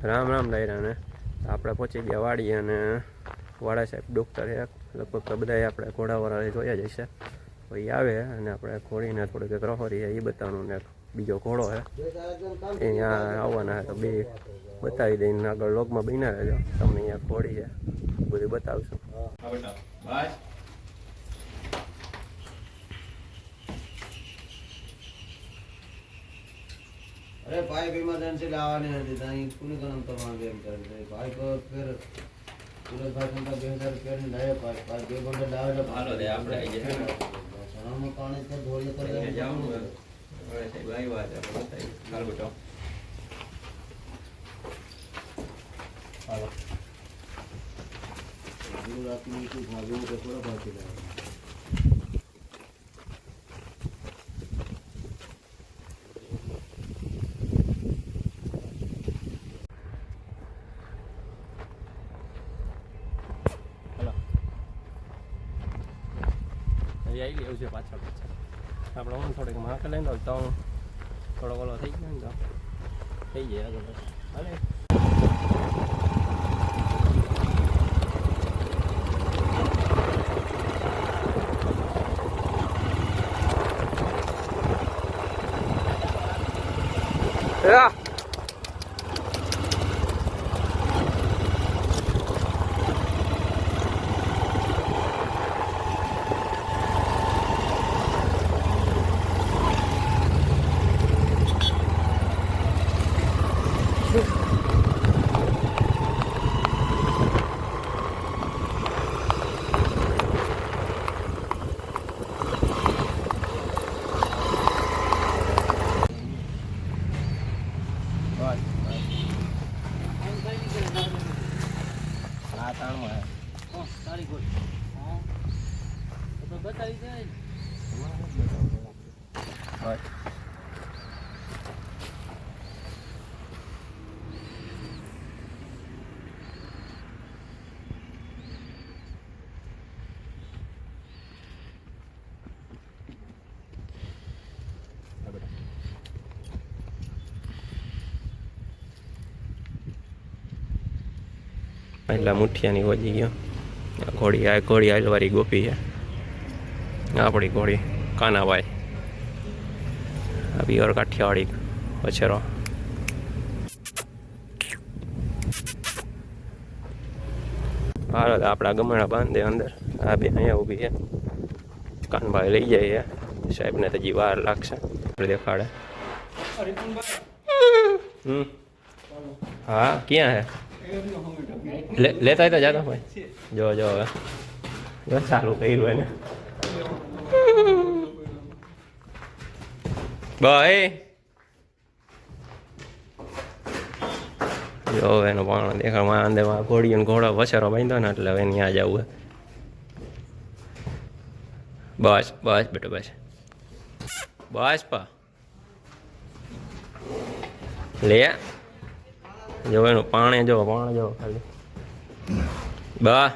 રામ રામ ડાયરાને આપણે પહોંચી ગયા વાડી અને વાડા સાહેબ ડૉક્ટર છે લગભગ તો બધા આપણે ઘોડાવાળા જોયા જ હશે તો એ આવે અને આપણે ઘોડીને થોડીક રહોરી છે એ બતાવવાનું ને બીજો ઘોડો છે એ અહીંયા આવવાના છે તો બે બતાવી દઈને આગળ લોગમાં બન્યા રહેજો તમને અહીંયા ઘોડી છે બધું બતાવશું. अरे पाइप इमरजेंसी लावाने હતી ત્યાં પૂરી ગરમ તમામ બેમ કરે પાઇપ ફેર પૂરે ભાષણમાં 2000 રૂપિયાની લાવે પાઇપ બે ગોંડે લાવે હાલો દે આપણે આવી જાય સણામાં પાણી તો ધોળી કરી જાવું હવે સાહેબ આવી વાત છે બતાવી હાલ બેટો હાલો ગુજરાતની કોઈ ભાગો કે થોડા બાકી લાવે આવી ગયું છે પાછળ આપણે હું થોડીક માકે લઈને તો થોડો ઓલો થઈ ગયો ને તો થઈ જાય આગળ હાલે. એટલા મુઠિયાની વજી ગયો ઘોડી આલવારી ગોપી છે આપણી ઘોડી કાનાભાઈ આ પ્યોર કાઠિયાવાડી વછેરો હાલો આપણા ગમણા બાંધે અંદર આ બે અહીંયા ઊભી છે કાનભાઈ લઈ જાય છે સાહેબને તો હજી વાર લાગશે દેખાડે. હા ક્યાં હે લેતા તો જાતો ભાઈ જો જો હવે જો સારું કર્યું એને ભાઈ જો એનો પાણો દેખાડમાં અંદર ઘોડીઓ ઘોડો વછેરો બાંધ્યો ને એટલે હવે ત્યાં જવું બસ બસ બેટો બસ બસ પા લે જો એનું પાણે જો ખાલી બા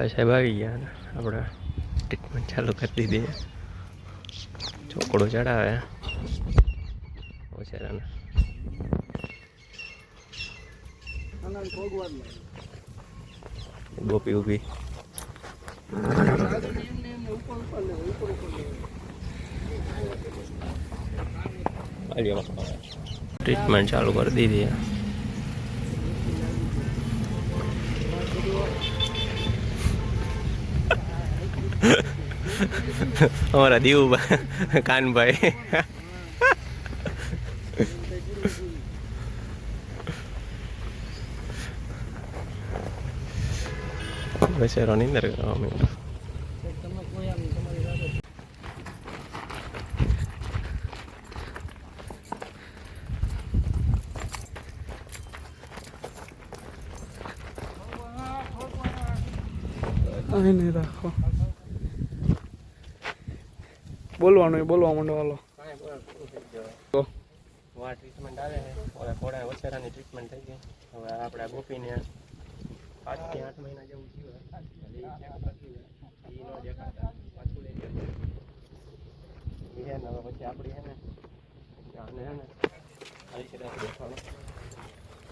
સાહેબ આવી ગયા આપણે ટ્રીટમેન્ટ ચાલુ કરી દીધી ચોકડો ચડાવે ઓછેરાને ગોપી ઊભી ટ્રીટમેન્ટ ચાલુ કરી દીધી અમારા દીવુભાઈ કાનભાઈ વછેરો ની અંદર નહીં રાખો બોલવાનું બોલવા માંડો હાલો ટ્રીટમેન્ટ આવે છે ઓલા ઘોડા વછેરાની ટ્રીટમેન્ટ થઈ ગઈ હવે આપણે ગોપીને 5 થી 8 મહિના જેવું થયું પછી આપણી હે ને આને હે ને આવી છે આપણે દેખાડો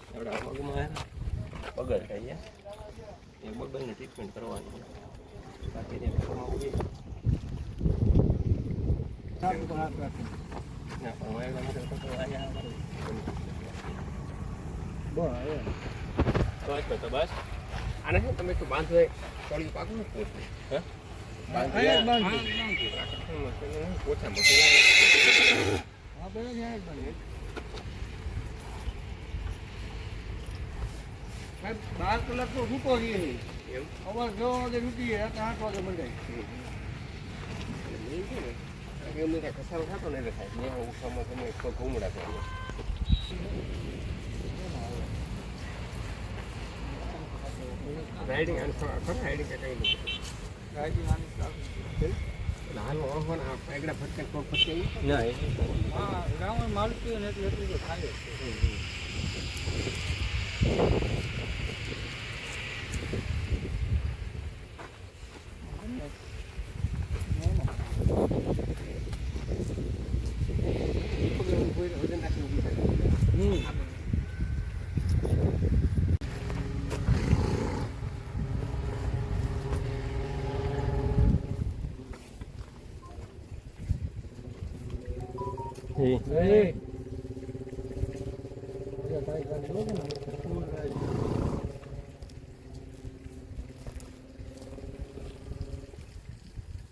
આપણા પગમાં હે ને બગલ થાય એ બગલની ટ્રીટમેન્ટ કરવાની છે બાકી જે પગમાં ઉડી ના પણ વાયડા માટે તો અહીંયા તો બસ આને શું તમે તો બાંધો તળિયું પાકું ને પોતે હે બાર કલાક તો રૂકો રહીએ અવાર 6 વાગે રૂકી 8 વાગે મંડાય એમને કાંઈ કસારો થતો નહીં થાય ત્યાં ઉઠામાં તમે ઘૂમડા થાય રાઇડિંગ અને ખરા રાઇડિંગ કઈ નહીં રાઈડિંગ આની હાલ ઓળખો ને આગળ ફટકે પગ ફટકે ના હા રાવણ માલકી ને એટલી તો થાય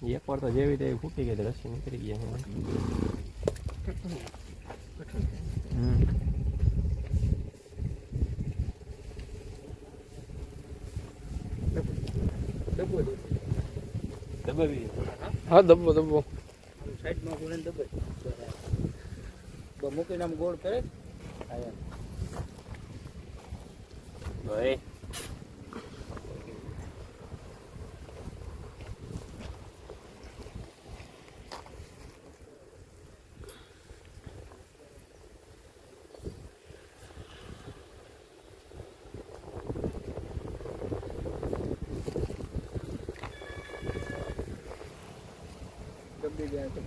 એક વાર તો જેવી તેવી ફૂટી ગઈ રસી નીકળી ગયા દબાવી હા દબો દબો સાઈડમાં ગોળે દબાઈ મૂકીને આમ ગોળ કરે ભાઈ દબી જાય તો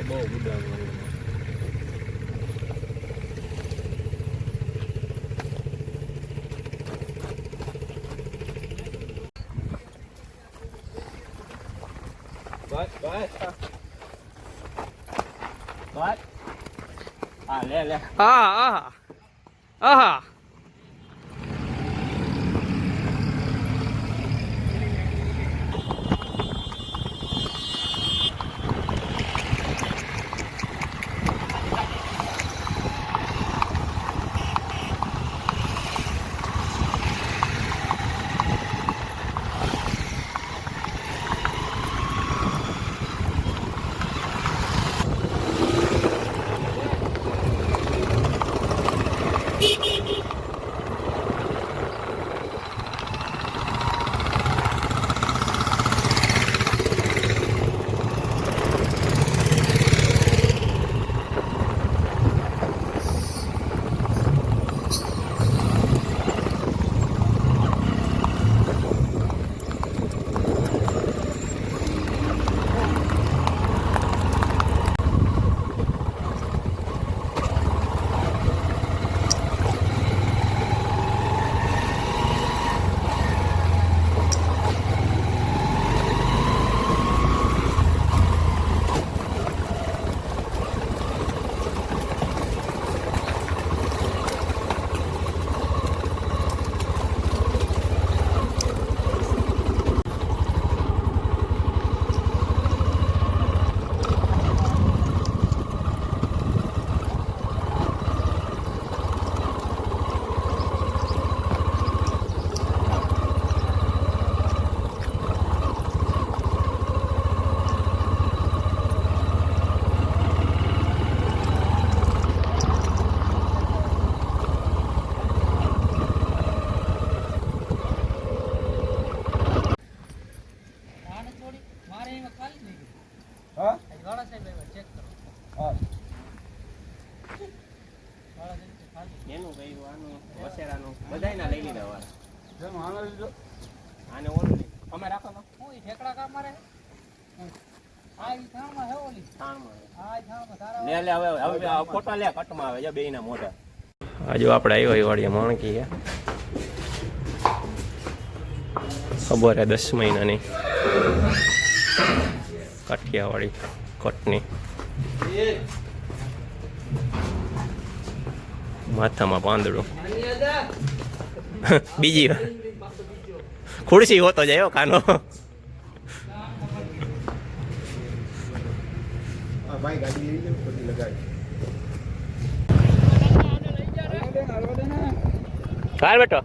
બહુ ગુડાવું બસ બસ બસ હા લે લે આહા આહા આહા એનું કર્યું આનું વસેરાનું બધાયના લઈ લીધા વાળા આને ઓલું નહીં અમે રાખો તો લે લે હવે ફોટો લે કટમાં આવે જો બેયના મોઢા આજે આપણે આવ્યો એ વાડીએ માણકી હે ખબર હે 10 મહિનાની કાઠિયાવાડી કટની માથામાં પાંદડું બીજી ખુરશી હોતો જાય કાનો ભાઈ ગાડી લગાવી હાલ બેટો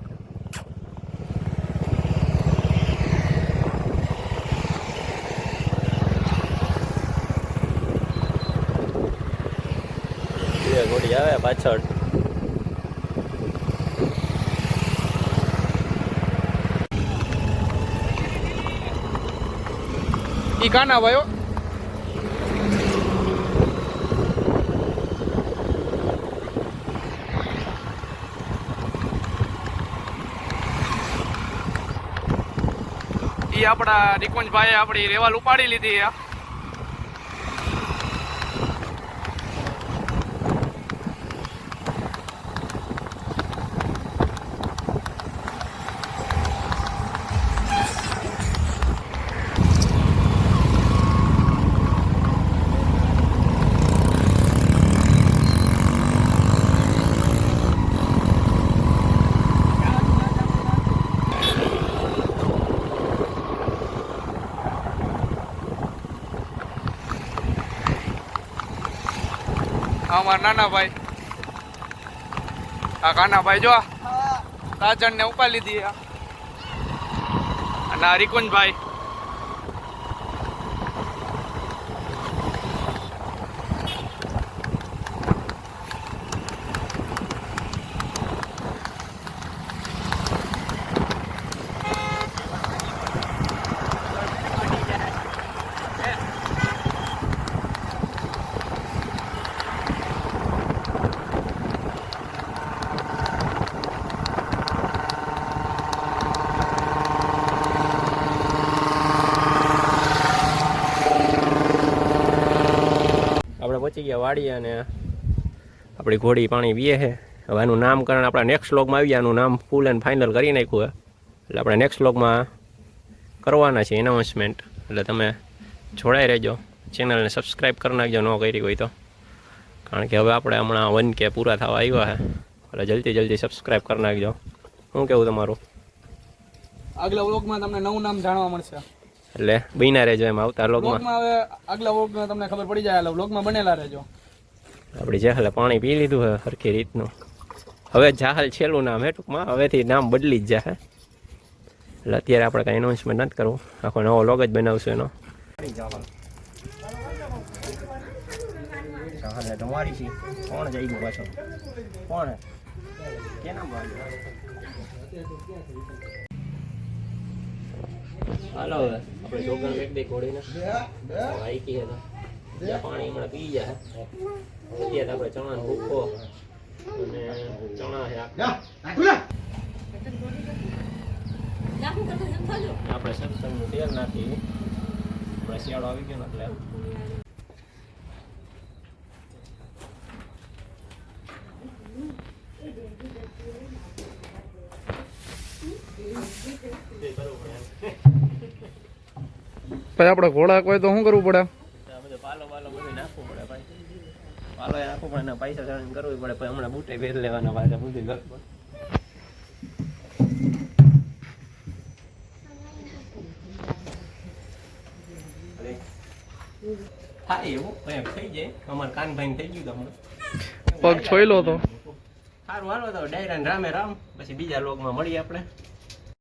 ગોળી આવે પાછળ ઈ કાના ભાઈઓ ઈ આપણા નિકુંજભાઈએ આપણી રેવાલ ઉપાડી લીધી આ અમારા નાના ભાઈ આ કાના ભાઈ જો કાજણ ને ઉપાડી લીધી અને આ રિકુંજભાઈ આપણે પહોંચી ગયા વાડી અને આપણી ઘોડી પાણી પીએ છે હવે આનું નામકરણ આપણા નેક્સ્ટ વ્લોગમાં આવી આનું નામ ફૂલ એન્ડ ફાઇનલ કરી નાખ્યું એટલે આપણે નેક્સ્ટ વ્લોગમાં કરવાના છે એનાઉન્સમેન્ટ એટલે તમે જોડાઈ રહેજો ચેનલને સબસ્ક્રાઈબ કરી નાખજો ન કરી હોય તો કારણ કે હવે આપણે હમણાં 1K પૂરા થવા આવ્યા છે એટલે જલ્દી સબસ્ક્રાઈબ કરી નાખજો શું કેવું તમારું આગલા વ્લોગમાં તમને નવું નામ જાણવા મળશે એટલે બન્યા રહેજો એમ આવતા વ્લોગમાં હવે આગલા વ્લોગમાં તમને ખબર પડી જાય એટલે વ્લોગમાં બનેલા રહેજો આપણી જાહલે પાણી પી લીધું છે સરખી રીતનું હવે જાહલ છેલ્લું નામ હે ટૂંકમાં હવેથી નામ બદલી જ જાય એટલે અત્યારે આપણે કાંઈ એનાઉન્સમેન્ટ નથી કરવું આખો નવો વ્લોગ જ બનાવશું એનો જાહલ તમારી છે કોણ જઈ ગયું પાછો કોણ કેના હાલો હવે આપણે જોગણ એક બે ઘોડીને વાઈકી હે તો પાણી હમણાં પી જાય અત્યારે આપણે ચણાનો ભૂકો અને ચણા છે આપણે સરસવનું તેલ નાખી આપણે શિયાળો આવી ગયો ને એટલે ભાઈ આપણે ઘોડા કોઈ તો શું કરવું પડે પાલો બધું નાખવું પડે ભાઈ પાલો નાખવું પડે એના પૈસા ચાલીને કરવું પડે પછી હમણાં બૂટે ભેર લેવાના પાછા બુદ્ધિ કરવું હા એવું થઈ જાય અમારે કાનભાઈ થઈ ગયું તમને પગ છોયલો તો સારું હાલો તો ડાયરા રામે રામ પછી બીજા લોકમાં મળીએ આપણે